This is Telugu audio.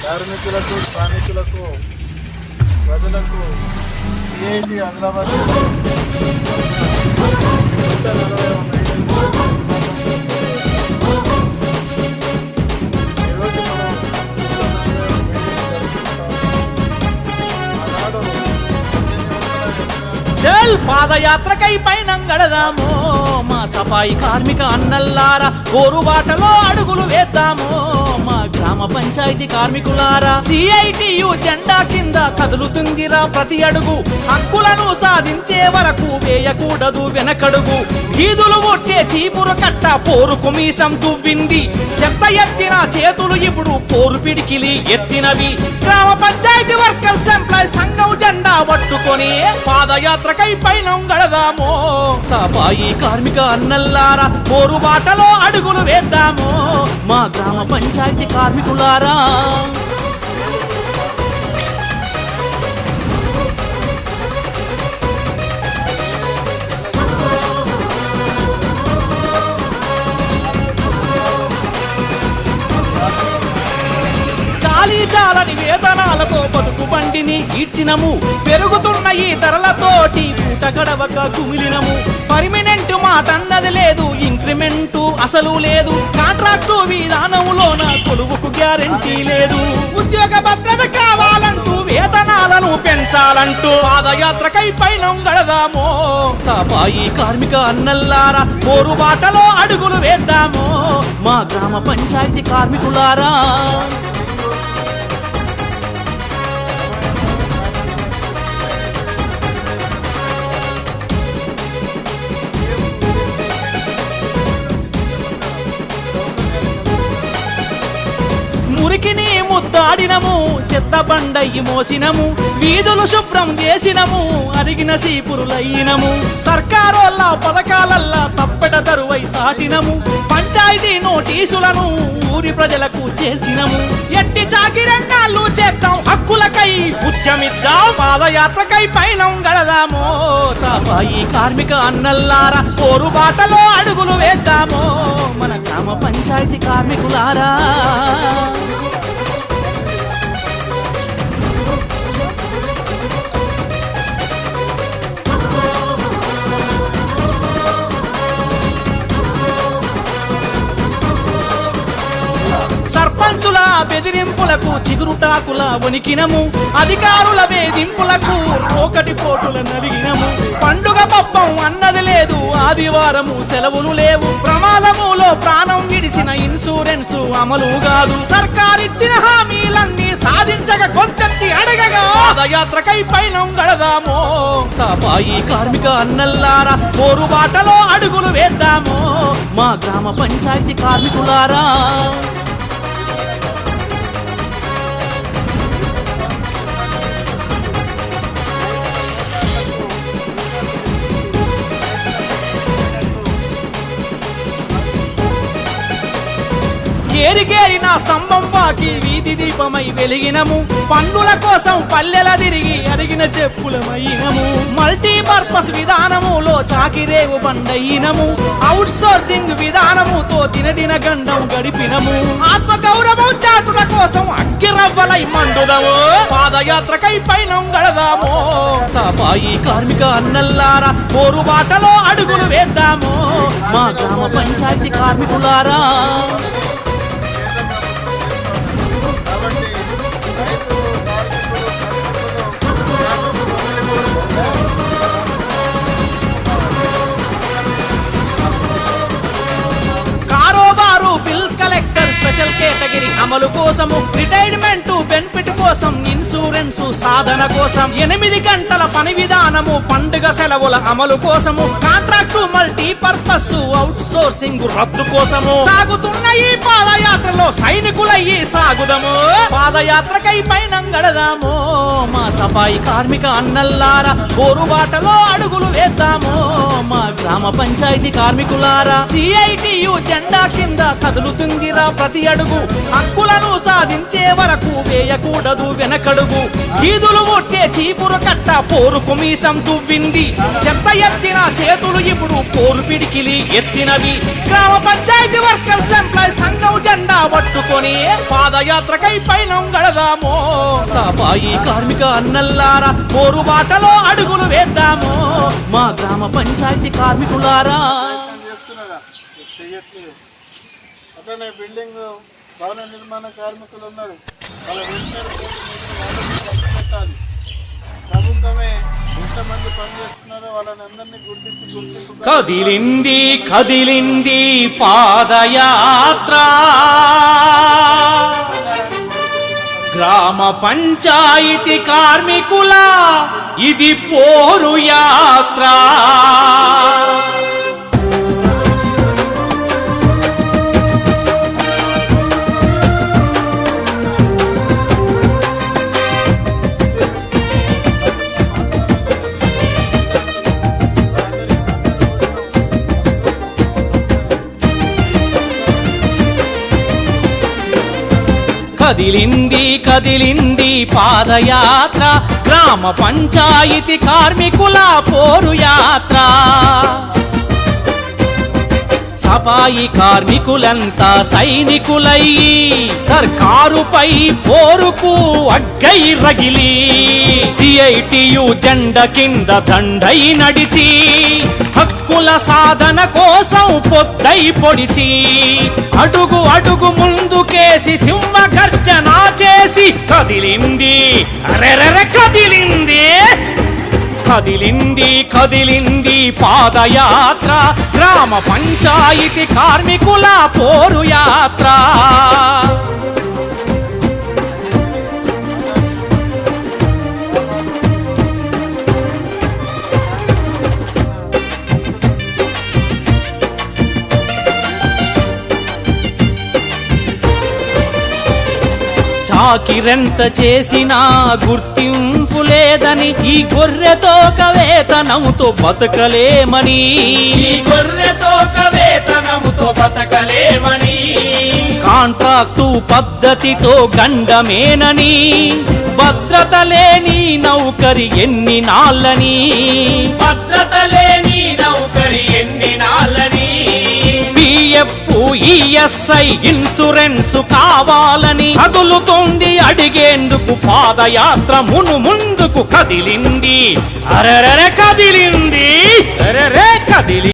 కార్మికులకు, శ్రామికులకు, ప్రజలకు సిఐటి ఆదిలాబాద్ చల్ పాదయాత్రకై పైనం గడదాము, మా సఫాయి కార్మిక అన్నల్లారా కోరుబాటలో అడుగులు వేద్దాము, మా గ్రామ పంచాయతీ కార్మికులారా. సిఐటియు జెండా కింద కదులుతుందిరా ప్రతి అడుగు, హక్కులను సాధించే వరకు వేయకూడదు వెనకడుగు. వీధులు వచ్చే చీపురు కట్ట పోరుకు మీసం దువ్వింది, చెత్త ఎత్తిన చేతులు ఇప్పుడు పోరు పిడికిలి ఎత్తినవి. గ్రామ పంచాయతీ వర్కర్స్ ఎంప్లాయ్ సంఘం జెండా పట్టుకొని పాదయాత్రకై పైనం గడదాము, సఫాయి కార్మిక అన్నల్లారా పోరు బాటలో అడుగులు వేద్దాము, మా గ్రామ పంచాయతీ కార్మికులారా. చాలని వేతనాలతో బతుకు బండిని ఈడ్చినము, పెరుగుతున్న ఈ ధరలతోటి పూట గడవక కుమిలినము. పర్మినెంట్ మాట అన్నది లేదు, ఇంక్రిమెంటు అసలు లేదు, కాంట్రాక్టు విధానంలోన కొలువుకు గ్యారెంటీ లేదు. ఉద్యోగ భద్రత కావాలంటూ వేతనాలను పెంచాలంటూ పాదయాత్రకై పైనం గడదాము, సఫాయి కార్మిక అన్నల్లారా పోరు బాటలో అడుగులు వేద్దాము, మా గ్రామ పంచాయతీ కార్మికులారా. మురికిని ముద్దాడినము, చెత్త బండయి మోసినము, వీధులు శుభ్రం చేసినము, అరిగిన సీపురులయ్యినము. సర్కారోళ్ళ పథకాలల్లా తప్పెట తరువై సాటినము, పంచాయతీ నోటీసులను ఊరి ప్రజలకు చేర్చినము. ఎట్టి చాకిరన్నాళ్ళు చేద్దాం, హక్కులకై ఉద్యమిద్దాం, పాదయాత్రకై పైనం గడదాము, సఫాయి కార్మిక అన్నల్లారా పోరు బాటలో అడుగులు వేద్దాము, మన గ్రామ పంచాయతీ కార్మికులారా. సర్పంచుల బెదిరింపులకు చిగురుటాకుల వణికినము, అధికారుల వేధింపులకు రోకటి పోటుల నలిగినము. పండుగ పబ్బం అన్నది లేదు, ఆదివారము సెలవులు లేవు, ప్రమాదములో ప్రాణం విడిసిన ఇన్సూరెన్స్ అమలు కాదు. సర్కారిచ్చిన హామీలన్నీ సాధించక కొంచెత్తి అడగగా పాదయాత్రకై పైనం గడదాము, సఫాయి కార్మిక అన్నల్లారా పోరు బాటలో అడుగులు వేద్దాము, మా గ్రామ పంచాయతీ కార్మికులారా. ఏరికేరిన స్తంభం బాకి వీధి దీపమై వెలిగినము, పన్నుల కోసం పల్లెల తిరిగి అరిగిన చెప్పులమైనము. మల్టీపర్పస్ విధానములో చాకిరేవు బండయినము, అవుట్ సోర్సింగ్ విధానముతో దినదిన గండం గడిపినము. ఆత్మగౌరవం చాటుల కోసం అగ్గిరవ్వలై మండుదము, పాదయాత్రకై పైనం గడదాము, సఫాయి కార్మిక అన్నల్లారా పోరు బాటలో అడుగులు వేద్దాము, మా గ్రామ పంచాయతీ కార్మికులారా. స్పెషల్ కేటగిరీ అమలు కోసము, రిటైర్మెంట్ బెనిఫిట్ కోసం, ఇన్సూరెన్స్ సాధన కోసం, 8 గంటల పని విధానము, పండుగ సెలవుల అమలు కోసము, కాంట్రాక్టు మల్టీపర్పస్ అవుట్ సోర్సింగ్ రద్దు కోసము. సాగుతున్న ఈ పాదయాత్రలో సైనికులయ్యి సాగుదము, పాదయాత్రకై పైనం గడదాము, మా సఫాయి కార్మిక అన్నల్లారా పోరు బాటలో అడుగులు వేద్దాము, మా గ్రామ పంచాయతీ కార్మికులారా. సిఐటియు జెండా కింద కదులుతుందిరా ప్రతి అడుగు, హక్కులను సాధించే వరకు వేయకూడదు వెనకడుగు వీధులు వచ్చే చీపురు కట్ట పోరుకు మీసం దువ్వింది చెత్త ఎత్తిన చేతులు ఇప్పుడు పోరు పిడికిలి ఎత్తినవి గ్రామ పంచాయతీ వర్కర్స్ ఎంప్లాయ్ సంఘం జెండా పట్టుకొని పాదయాత్రకై పైనం గడదామో సఫాయి కార్మిక అన్నల్లారా పోరు బాటలో అడుగులు వేద్దామో మా గ్రామ పంచాయతీ కార్మికులారా. చేస్తున్నారా చెయ్యట్లేదు. అట్లనే బిల్డింగ్ భవన నిర్మాణ కార్మికులు ఉన్నారు, వాళ్ళ వెల్ఫేర్ పెట్టాలి. ప్రభుత్వమే ఎంతమంది పనిచేస్తున్నారో వాళ్ళని అందరినీ గుర్తింపు కదిలింది కదిలింది పాదయాత్ర గ్రామ పంచాయతీ కార్మికుల ఇది పోరు యాత్ర. కదిలింది కదిలింది పాదయాత్ర గ్రామ పంచాయతీ కార్మికుల పోరు యాత్ర. సఫాయి కార్మికులంతా సైనికులయ్యి సర్కారుపై పోరుకు అగ్గై రగిలి సిఐటియు జెండ కింద దండై నడిచి హక్కుల సాధన కోసం పొద్దై పొడిచి అడుగు అడుగు ముందుకేసి సింహ గర్జన చేసి కదిలింది అరెరెర కదిలింది కదిలింది కదిలింది పాదయాత్ర గ్రామ పంచాయతీ కార్మికుల పోరు యాత్ర. చాకిరెంత చేసినా గుర్తింపు లేదని ఈ గొర్రెతోక వేతనంతో బతకలేమని గొర్రెతోక వేతనంతో బతకలేమని కాంట్రాక్టు పద్ధతితో గండమేనని భద్రత లేని నౌకరి ఎన్ని నాళ్ళని భద్రత లేని నౌకరి ఎన్ని నాళ్ళని ఈఎస్ఐ ఇన్సూరెన్స్ కావాలని కదులుతోంది అడిగేందుకు పాదయాత్ర ముందుకు కదిలింది అరెరె కదిలింది అరెరె కదిలి